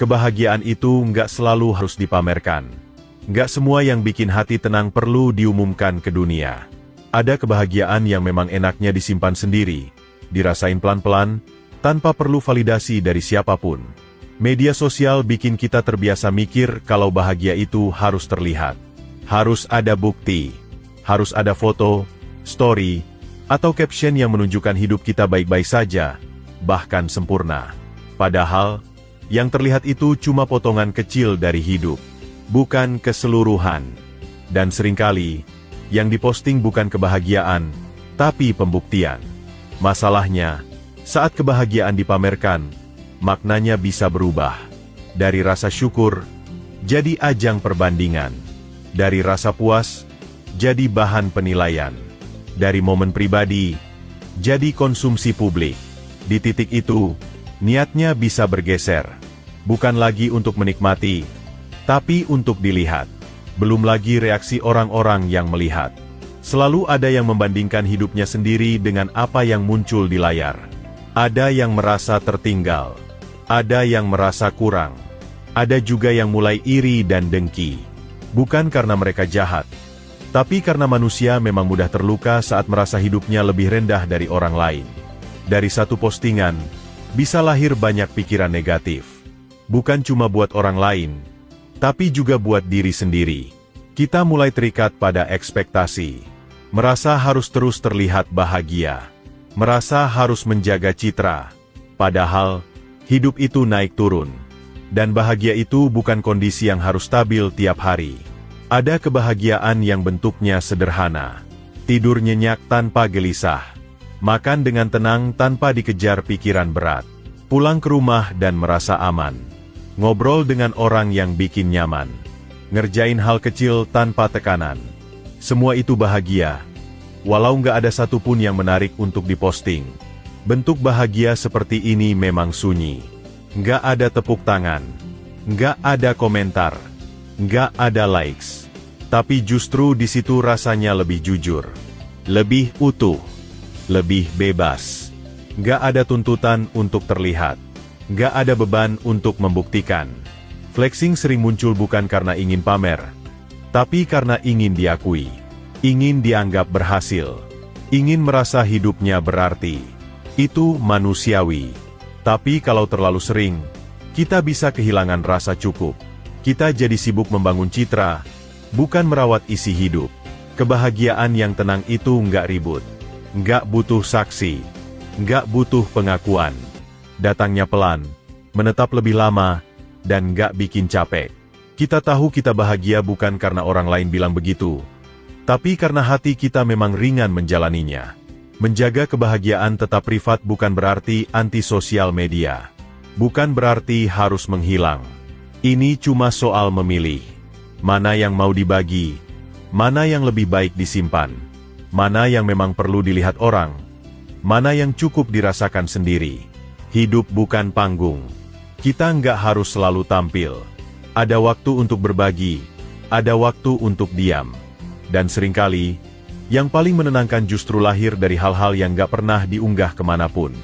Kebahagiaan itu nggak selalu harus dipamerkan. Nggak semua yang bikin hati tenang perlu diumumkan ke dunia. Ada kebahagiaan yang memang enaknya disimpan sendiri, dirasain pelan-pelan, tanpa perlu validasi dari siapapun. Media sosial bikin kita terbiasa mikir kalau bahagia itu harus terlihat. Harus ada bukti, harus ada foto, story, atau caption yang menunjukkan hidup kita baik-baik saja, bahkan sempurna. Padahal, yang terlihat itu cuma potongan kecil dari hidup, bukan keseluruhan. Dan seringkali, yang diposting bukan kebahagiaan, tapi pembuktian. Masalahnya, saat kebahagiaan dipamerkan, maknanya bisa berubah. Dari rasa syukur, jadi ajang perbandingan. Dari rasa puas, jadi bahan penilaian. Dari momen pribadi, jadi konsumsi publik. Di titik itu, niatnya bisa bergeser. Bukan lagi untuk menikmati, tapi untuk dilihat. Belum lagi reaksi orang-orang yang melihat. Selalu ada yang membandingkan hidupnya sendiri dengan apa yang muncul di layar. Ada yang merasa tertinggal. Ada yang merasa kurang. Ada juga yang mulai iri dan dengki. Bukan karena mereka jahat, tapi karena manusia memang mudah terluka saat merasa hidupnya lebih rendah dari orang lain. Dari satu postingan, bisa lahir banyak pikiran negatif. Bukan cuma buat orang lain, tapi juga buat diri sendiri. Kita mulai terikat pada ekspektasi. Merasa harus terus terlihat bahagia. Merasa harus menjaga citra. Padahal, hidup itu naik turun. Dan bahagia itu bukan kondisi yang harus stabil tiap hari. Ada kebahagiaan yang bentuknya sederhana. Tidur nyenyak tanpa gelisah. Makan dengan tenang tanpa dikejar pikiran berat. Pulang ke rumah dan merasa aman. Ngobrol dengan orang yang bikin nyaman. Ngerjain hal kecil tanpa tekanan. Semua itu bahagia. Walau nggak ada satupun yang menarik untuk diposting. Bentuk bahagia seperti ini memang sunyi. Nggak ada tepuk tangan. Nggak ada komentar. Nggak ada likes. Tapi justru di situ rasanya lebih jujur. Lebih utuh. Lebih bebas. Nggak ada tuntutan untuk terlihat. Nggak ada beban untuk membuktikan. Flexing sering muncul bukan karena ingin pamer, tapi karena ingin diakui. Ingin dianggap berhasil. Ingin merasa hidupnya berarti. Itu manusiawi. Tapi kalau terlalu sering, kita bisa kehilangan rasa cukup. Kita jadi sibuk membangun citra, bukan merawat isi hidup. Kebahagiaan yang tenang itu nggak ribut. Nggak butuh saksi. Nggak butuh pengakuan. Datangnya pelan, menetap lebih lama, dan nggak bikin capek. Kita tahu kita bahagia bukan karena orang lain bilang begitu, tapi karena hati kita memang ringan menjalaninya. Menjaga kebahagiaan tetap privat bukan berarti anti sosial media. Bukan berarti harus menghilang. Ini cuma soal memilih. Mana yang mau dibagi, mana yang lebih baik disimpan, mana yang memang perlu dilihat orang, mana yang cukup dirasakan sendiri. Hidup bukan panggung. Kita nggak harus selalu tampil. Ada waktu untuk berbagi. Ada waktu untuk diam. Dan seringkali, yang paling menenangkan justru lahir dari hal-hal yang nggak pernah diunggah kemanapun.